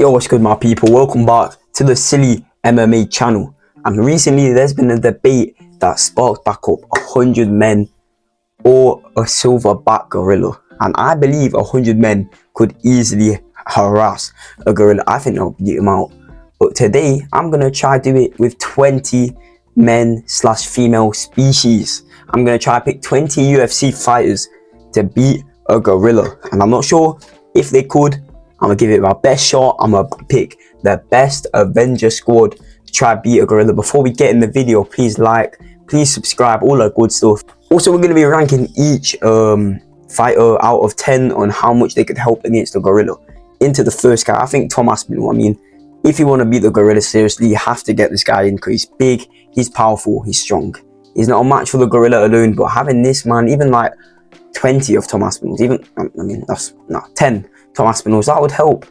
Yo, what's good my people? Welcome back to the SillyMMA channel. And recently there's been a debate that sparked back up 100 men or a silverback gorilla. And I believe 100 men could easily harass a gorilla. I think they'll beat him out. But today I'm going to try to do it with 20 men/female species. I'm going to try to pick 20 UFC fighters to beat a gorilla. And I'm not sure if they could. I'm going to give it my best shot. I'm going to pick the best Avenger squad to try to beat a gorilla. Before we get in the video, please like, please subscribe, all that good stuff. Also, we're going to be ranking each fighter out of 10 on how much they could help against the gorilla. Into the first guy, I think Tom Aspinall. I mean, if you want to beat the gorilla seriously, you have to get this guy in because he's big, he's powerful, he's strong. He's not a match for the gorilla alone, but having this man, even like 20 of Tom Aspinalls, even, I mean, that's not 10 Tom Aspinalls, that would help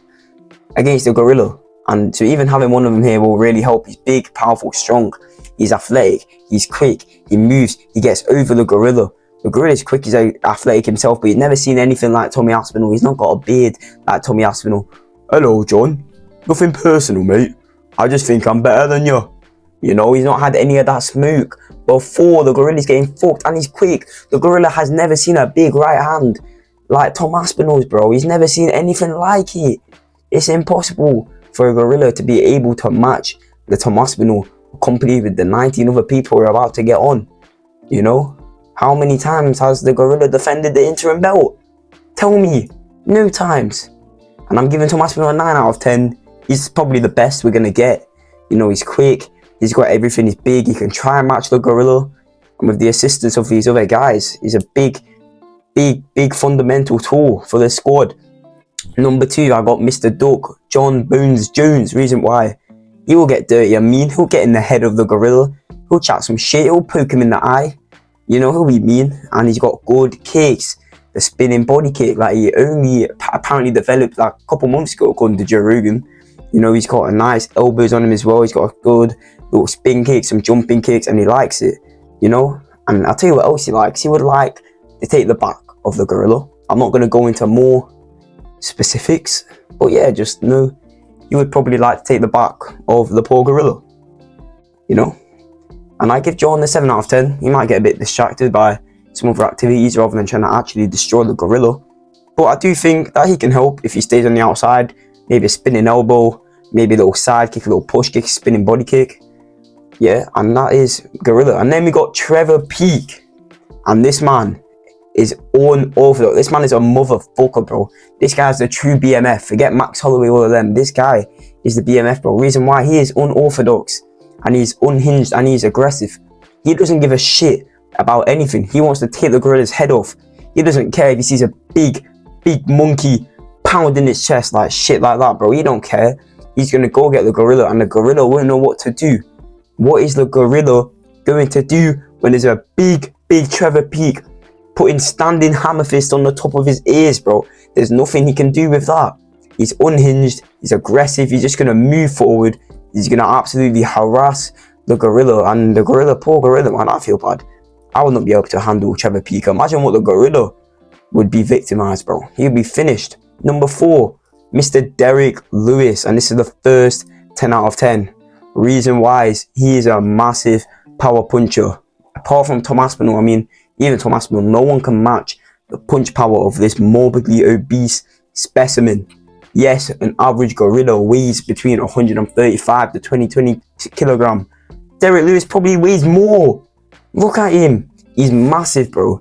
against the gorilla. And to even having one of them here will really help. He's big, powerful, strong, he's athletic, he's quick, he moves, he gets over the gorilla. The gorilla is quick, he's athletic himself, but you've never seen anything like Tommy Aspinall. He's not got a beard like Tommy Aspinall. Hello, John. Nothing personal, mate. I just think I'm better than you. You know, he's not had any of that smoke before. The gorilla's getting fucked and he's quick. The gorilla has never seen a big right hand like Tom Aspinall's, bro. He's never seen anything like it. It's impossible for a gorilla to be able to match the Tom Aspinall accompanied with the 19 other people who are about to get on. You know? How many times has the gorilla defended the interim belt? Tell me. No times. And I'm giving Tom Aspinall a 9 out of 10. He's probably the best we're going to get. You know, he's quick. He's got everything. He's big. He can try and match the gorilla. And with the assistance of these other guys, he's a big fundamental tool for the squad. Number 2, I got Mr. Duck, John Bones Jones. Reason why? He will get dirty. I mean, he'll get in the head of the gorilla. He'll chat some shit. He'll poke him in the eye. You know, he'll be mean. And he's got good kicks. The spinning body kick, like he only apparently developed like a couple months ago according to Joe Rogan. You know, he's got a nice elbows on him as well. He's got a good little spin kick, some jumping kicks, and he likes it, you know. And I'll tell you what else he likes. He would like to take the back of the gorilla. I'm not going to go into more specifics, but yeah, just know you would probably like to take the back of the poor gorilla, you know. And I give John the 7 out of 10. He might get a bit distracted by some other activities rather than trying to actually destroy the gorilla. But I do think that he can help if he stays on the outside. Maybe a spinning elbow, maybe a little side kick, a little push kick, spinning body kick. Yeah, and that is gorilla. And then we got Trevor Peak. And this man is unorthodox. This man is a motherfucker, bro. This guy's the true BMF. Forget Max Holloway, all of them. This guy is the BMF, bro. Reason why? He is unorthodox. And he's unhinged and he's aggressive. He doesn't give a shit about anything. He wants to take the gorilla's head off. He doesn't care if he sees a big monkey pounding his chest like shit like that, bro. He don't care. He's gonna go get the gorilla and the gorilla won't know what to do. What is the gorilla going to do when there's a big Trevor Peak putting standing hammer fist on the top of his ears, bro? There's nothing he can do with that. He's unhinged, he's aggressive, he's just gonna move forward. He's gonna absolutely harass the gorilla, and the gorilla, poor gorilla, man, I feel bad. I would not be able to handle Trevor Peak. Imagine what the gorilla would be victimized, bro. He'd be finished. Number 4, Mr. Derek Lewis. And this is the first 10 out of 10. Reason why is he is a massive power puncher. Apart from Tom Aspinall, I mean, even Tom Aspinall, no one can match the punch power of this morbidly obese specimen. Yes, an average gorilla weighs between 135 to 20 kilogram. Derek Lewis probably weighs more. Look at him. He's massive, bro.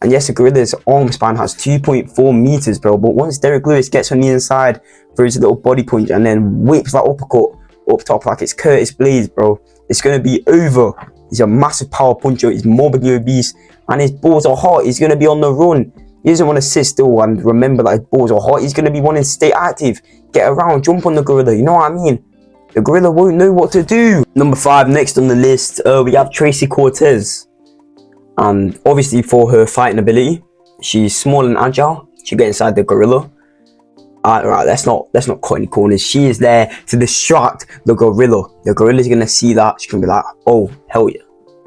And yes, a gorilla's arm span has 2.4 meters, bro. But once Derek Lewis gets on the inside for his little body punch and then whips that uppercut up top like it's Curtis Blades, bro, it's going to be over. He's a massive power puncher. He's morbidly obese. And his balls are hot. He's going to be on the run. He doesn't want to sit still and remember that his balls are hot. He's going to be wanting to stay active, get around, jump on the gorilla. You know what I mean? The gorilla won't know what to do. Number 5, next on the list, we have Tracy Cortez. And obviously for her fighting ability, she's small and agile. She get inside the gorilla. Right, let's not cut any corners. She is there to distract the gorilla. The gorilla's gonna see that. She's gonna be like, oh, hell yeah.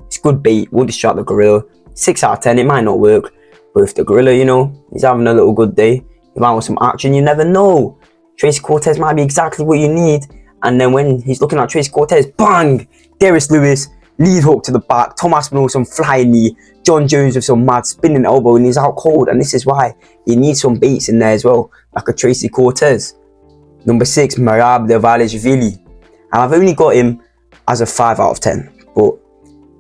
It's good bait. We'll distract the gorilla. 6 out of 10, it might not work. But if the gorilla, you know, he's having a little good day, he might want some action, you never know. Tracy Cortez might be exactly what you need. And then when he's looking at Tracy Cortez, bang! Darius Lewis, lead hook to the back. Tom Aspinall, some flying knee. John Jones with some mad spinning elbow, and he's out cold. And this is why you need some baits in there as well, like a Tracy Cortez. Number 6, Merab Dvalishvili. And I've only got him as a 5 out of 10. But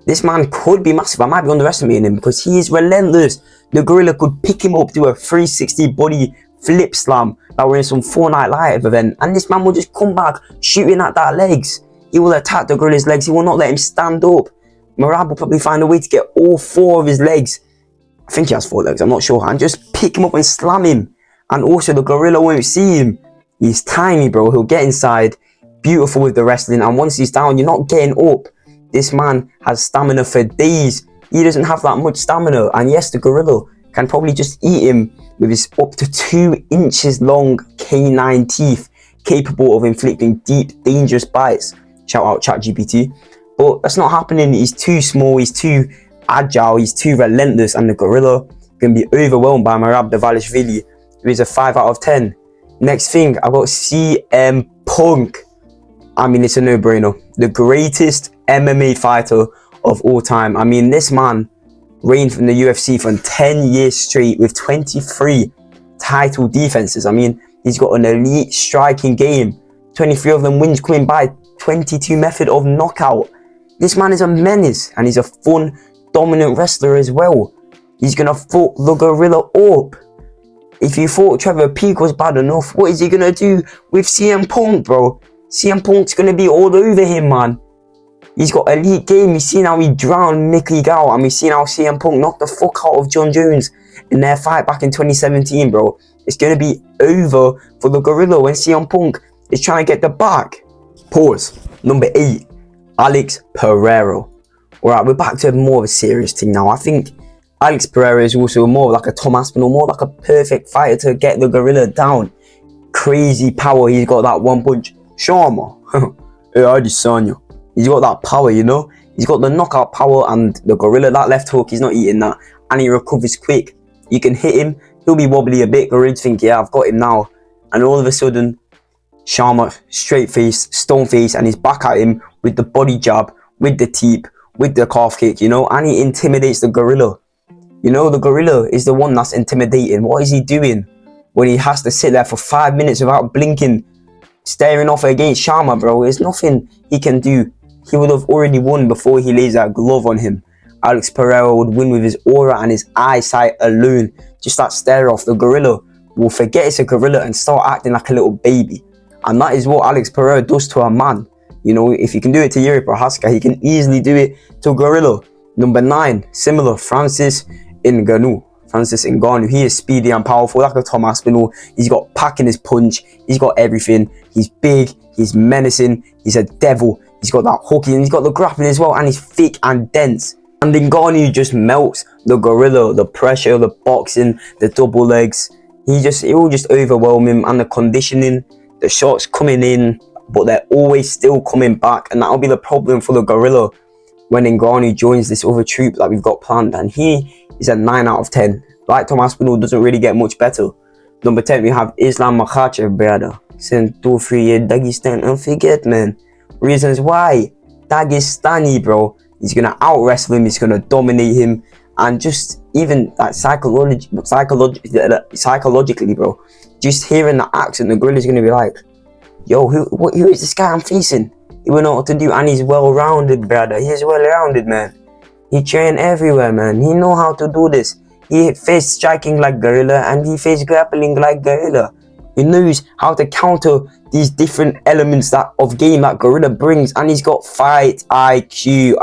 this man could be massive. I might be underestimating him because he is relentless. The gorilla could pick him up, do a 360 body flip slam that were in some Fortnite Live event, and this man will just come back shooting at that legs. He will attack the gorilla's legs. He will not let him stand up. Merab will probably find a way to get all 4 of his legs. I think he has 4 legs, I'm not sure. And just pick him up and slam him. And also the gorilla won't see him. He's tiny, bro. He'll get inside. Beautiful with the wrestling. And once he's down, you're not getting up. This man has stamina for days. He doesn't have that much stamina. And yes, the gorilla can probably just eat him with his up to 2 inches long canine teeth, capable of inflicting deep, dangerous bites. Shout out ChatGPT. But that's not happening. He's too small, he's too agile, he's too relentless, and the gorilla can be overwhelmed by Merab Dvalishvili, who is a 5 out of 10. Next thing, I've got CM Punk. I mean, it's a no-brainer. The greatest MMA fighter of all time. I mean, this man reigned from the UFC for 10 years straight with 23 title defenses. I mean, he's got an elite striking game. 23 of them wins coming by 22 method of knockout. This man is a menace, and he's a fun, dominant wrestler as well. He's gonna fuck the gorilla up. If you thought Trevor Peek was bad enough, what is he gonna do with CM Punk, bro? CM Punk's gonna be all over him, man. He's got elite game. We've seen how he drowned Mickey Gall, and we've seen how CM Punk knocked the fuck out of John Jones in their fight back in 2017, bro. It's gonna be over for the gorilla when CM Punk is trying to get the back. Pause. Number 8, Alex Pereira. Alright, we're back to more of a serious thing now. I think Alex Pereira is also more like a Tom Aspinall, more like a perfect fighter to get the gorilla down. Crazy power. He's got that one punch. Sharma. Hey, I just saw you. He's got that power, you know. He's got the knockout power, and the gorilla, that left hook, he's not eating that. And he recovers quick. You can hit him. He'll be wobbly a bit. Gorilla think, yeah, I've got him now. And all of a sudden, Sharma, straight face, stone face, and he's back at him with the body jab, with the teep, with the calf kick, you know. And he intimidates the gorilla. You know, the gorilla is the one that's intimidating. What is he doing when he has to sit there for 5 minutes without blinking, staring off against Sharma, bro? There's nothing he can do. He would have already won before he lays that glove on him. Alex Pereira would win with his aura and his eyesight alone. Just that stare off. The gorilla will forget it's a gorilla and start acting like a little baby. And that is what Alex Pereira does to a man. You know, if he can do it to Yuri Prohaska, he can easily do it to gorilla. Number 9, similar, Francis Ngannou. He is speedy and powerful like a Tom Aspinall. He's got pack in his punch. He's got everything. He's big. He's menacing. He's a devil. He's got that hooking. He's got the grappling as well. And he's thick and dense. And Ngannou just melts the gorilla. The pressure, the boxing, the double legs. It will just overwhelm him. And the conditioning, the shots coming in, but they're always still coming back. And that'll be the problem for the gorilla when Ngannou joins this other troop that we've got planned. And he is a 9 out of 10. Like Tom Aspinall, doesn't really get much better. Number 10, we have Islam Makhachev, brother. Send 2-3 Dagestan and forget, man. Reasons why. Dagestani, bro. He's gonna out wrestle him. He's gonna dominate him. And just even like psychologically, bro. Just hearing the accent, the gorilla's gonna be like, yo, who is this guy I'm facing? He will know what to do, and he's well-rounded, brother. He's well-rounded, man. He trained everywhere, man. He know how to do this. He faced striking like gorilla, and he faced grappling like gorilla. He knows how to counter these different elements of game that gorilla brings, and he's got fight IQ.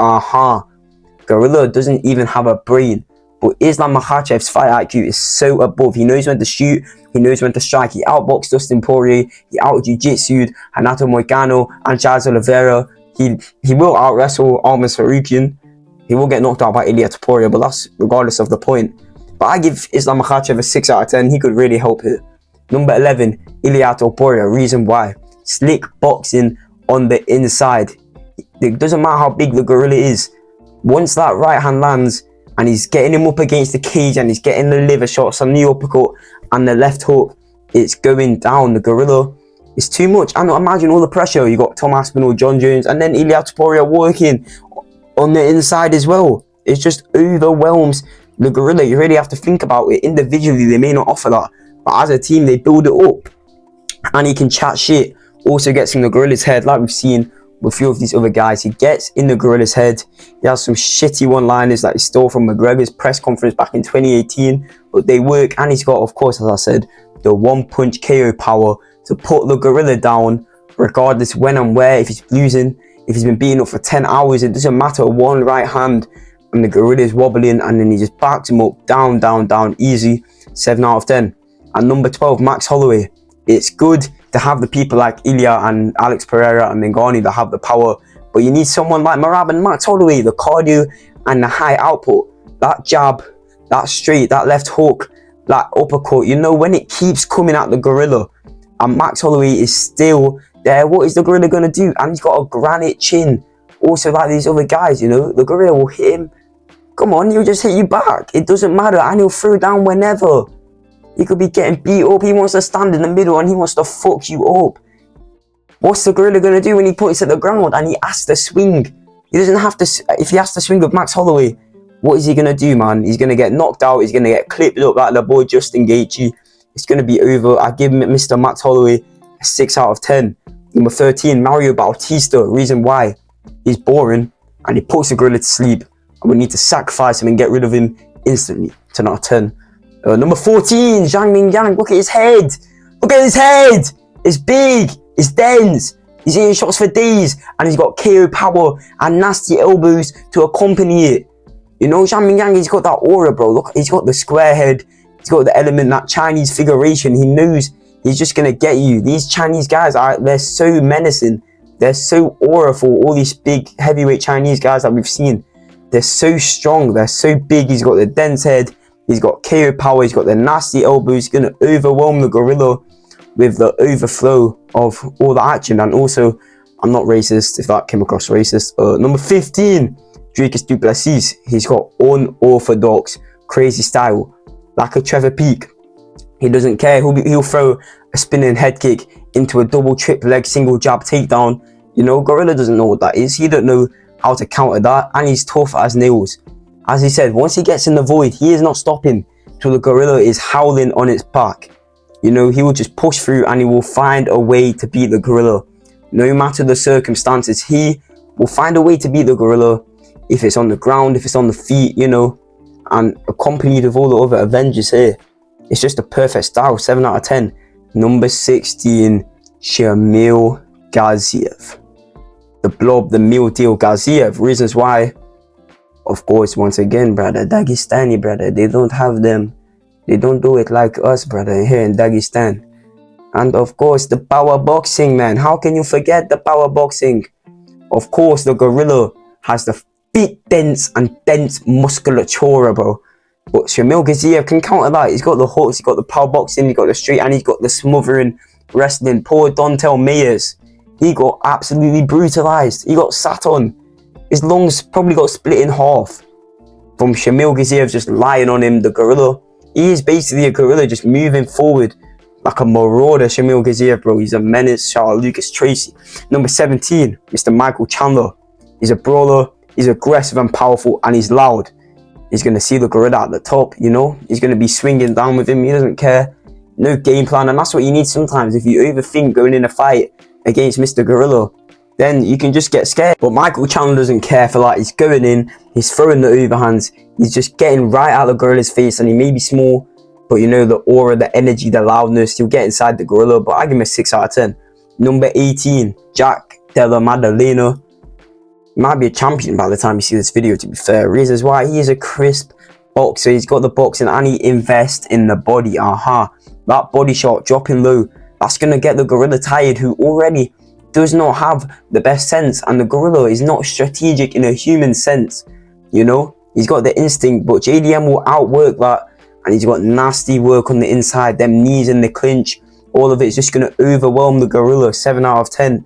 Gorilla doesn't even have a brain, but Islam Makhachev's fight IQ is so above. He knows when to shoot. He knows when to strike. He outboxed Dustin Poirier. He out-jiu-jitsu'd Renato Moicano and Charles Oliveira. He will out-wrestle Arman Sarukian. He will get knocked out by Ilia Topuria, but that's regardless of the point. But I give Islam Makhachev a 6 out of 10. He could really help here. Number 11, Ilia Topuria. Reason why. Slick boxing on the inside. It doesn't matter how big the gorilla is. Once that right hand lands and he's getting him up against the cage and he's getting the liver shots on the uppercut and the left hook, it's going down. The gorilla It's too much. And imagine all the pressure. You got Tom Aspinall, John Jones, and then Ilia Topuria working on the inside as well. It just overwhelms the gorilla. You really have to think about it. Individually, they may not offer that, but as a team, they build it up. And he can chat shit. Also gets in the gorilla's head, like we've seen with a few of these other guys. He gets in the gorilla's head. He has some shitty one-liners that he stole from McGregor's press conference back in 2018, but they work. And he's got, of course, as I said, the one-punch KO power to put the gorilla down, regardless when and where. If he's losing, if he's been beaten up for 10 hours, it doesn't matter. One right hand and the gorilla is wobbling, and then he just backs him up, down, down, down, easy. 7 out of 10. And number 12, Max Holloway. It's good to have the people like Ilia and Alex Pereira and Ngannou that have the power, but you need someone like Merab and Max Holloway, the cardio and the high output, that jab, that straight, that left hook, that uppercut, you know, when it keeps coming at the gorilla. And Max Holloway is still there. What is the gorilla going to do? And he's got a granite chin. Also, like these other guys, you know, the gorilla will hit him. Come on, he'll just hit you back. It doesn't matter. And he'll throw down whenever. He could be getting beat up. He wants to stand in the middle and he wants to fuck you up. What's the gorilla going to do when he puts it at the ground and he has to swing? He doesn't have to. If he has to swing with Max Holloway, what is he going to do, man? He's going to get knocked out. He's going to get clipped up like the boy Justin Gaethje. It's going to be over. I give Mr. Max Holloway a 6 out of 10. Number 13, Mario Bautista. Reason why? He's boring and he puts the gorilla to sleep. And we need to sacrifice him and get rid of him instantly. 10 out of 10. Number 14, Zhang Mingyang. Look at his head. Look at his head. It's big. It's dense. He's hitting shots for days. And he's got KO power and nasty elbows to accompany it. You know, Zhang Mingyang, he's got that aura, bro. Look, he's got the square head. He's got the element, that Chinese figuration. He knows he's just going to get you. These Chinese guys, they're so menacing. They're so auraful. All these big heavyweight Chinese guys that we've seen. They're so strong. They're so big. He's got the dense head. He's got KO power. He's got the nasty elbows. He's going to overwhelm the gorilla with the overflow of all the action. And also, I'm not racist if that came across racist. Number 15, Dricus du Plessis. He's got unorthodox, crazy style. Like a Trevor Peak. He doesn't care. He'll throw a spinning head kick into a double trip leg single jab takedown. You know, gorilla doesn't know what that is. He don't know how to counter that. And he's tough as nails. As he said, once he gets in the void, he is not stopping till the gorilla is howling on its back. You know, he will just push through and he will find a way to beat the gorilla. No matter the circumstances, he will find a way to beat the gorilla. If it's on the ground, if it's on the feet, you know, and accompanied with all the other Avengers here. It's just a perfect style, 7 out of 10. Number 16, Shamil Gaziev. The blob, the meal deal Gaziev. Reasons why. Of course, once again, brother, Dagestani, brother, they don't have them. They don't do it like us, brother, here in Dagestan. And of course, the power boxing, man. How can you forget the power boxing? Of course, the gorilla has the big dense musculature, bro. But Shamil Gaziev can counter that. He's got the hooks, he's got the power boxing, he's got the straight, and he's got the smothering wrestling. Poor Dontel Mayers. He got absolutely brutalized. He got sat on. His lungs probably got split in half from Shamil Gaziev just lying on him, the gorilla. He is basically a gorilla just moving forward like a marauder, Shamil Gaziev, bro. He's a menace. Shout out Lucas Tracy. Number 17, Mr. Michael Chandler. He's a brawler. He's aggressive and powerful, and he's loud. He's going to see the gorilla at the top, you know. He's going to be swinging down with him. He doesn't care. No game plan, and that's what you need sometimes. If you overthink going in a fight against Mr. Gorilla, then you can just get scared. But Michael Chandler doesn't care for that. He's going in, he's throwing the overhands, he's just getting right out of the gorilla's face, and he may be small, but you know, the aura, the energy, the loudness, he'll get inside the gorilla. But I give him a 6 out of 10. Number 18, Jack Della Maddalena. He might be a champion by the time you see this video, to be fair. Reasons why: he is a crisp boxer. He's got the boxing and he invests in the body. That body shot dropping low, that's going to get the gorilla tired, who already does not have the best sense. And the gorilla is not strategic in a human sense, you know. He's got the instinct, but JDM will outwork that. And he's got nasty work on the inside, them knees in the clinch. All of it is just going to overwhelm the gorilla. 7 out of 10.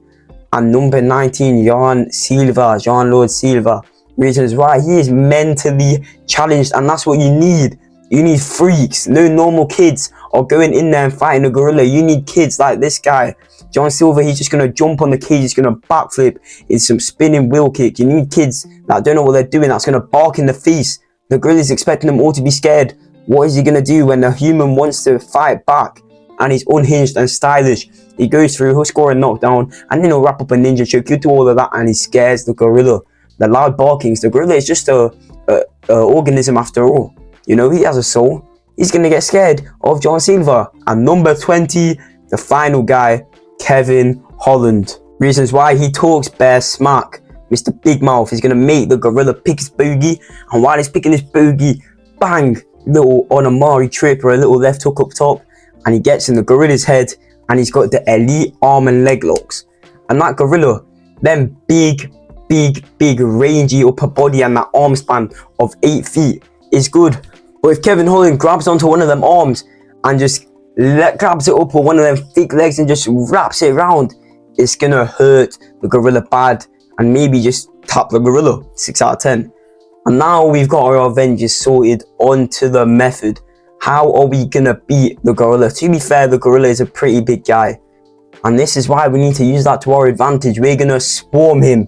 And number 19, Jean-Lord Silva. Reasons why: he is mentally challenged, and that's what you need You need freaks. No normal kids are going in there and fighting a gorilla. You need kids like this guy. John Silver, he's just going to jump on the cage. He's going to backflip in some spinning wheel kick. You need kids that don't know what they're doing. That's going to bark in the face. The gorilla's expecting them all to be scared. What is he going to do when the human wants to fight back? And he's unhinged and stylish. He goes through, he'll score a knockdown, and then he'll wrap up a ninja choke. He'll do all of that, and he scares the gorilla. The loud barkings. The gorilla is just a organism after all. You know, he has a soul. He's going to get scared of John Silver. And number 20, the final guy, Kevin Holland. Reasons why he talks bare smack. Mr. Big Mouth. He's going to make the gorilla pick his boogie. And while he's picking his boogie, bang, little on a Mari trip or a little left hook up top. And he gets in the gorilla's head. And he's got the elite arm and leg locks. And that gorilla, them big, rangy upper body and that arm span of 8 feet is good. But if Kevin Holland grabs onto one of them arms and just grabs it up with one of them thick legs and just wraps it around, it's gonna hurt the gorilla bad and maybe just tap the gorilla 6 out of 10. And now we've got our Avengers sorted, onto the method. How are we gonna beat the gorilla? To be fair, the gorilla is a pretty big guy, and this is why we need to use that to our advantage. We're gonna swarm him,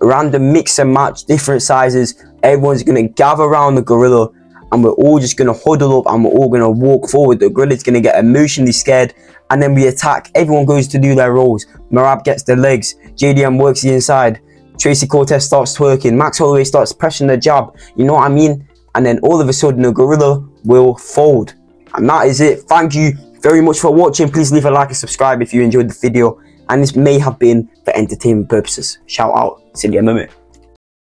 random mix and match, different sizes. Everyone's gonna gather around the gorilla, and we're all just gonna huddle up and we're all gonna walk forward. The gorilla's gonna get emotionally scared, and then we attack. Everyone goes to do their roles. Marab gets the legs, JDM works the inside, Tracy Cortez starts twerking, Max Holloway starts pressing the jab, you know what I mean? And then all of a sudden the gorilla will fold. And that is it. Thank you very much for watching. Please leave a like and subscribe if you enjoyed the video, and this may have been for entertainment purposes. Shout out SillyMMA.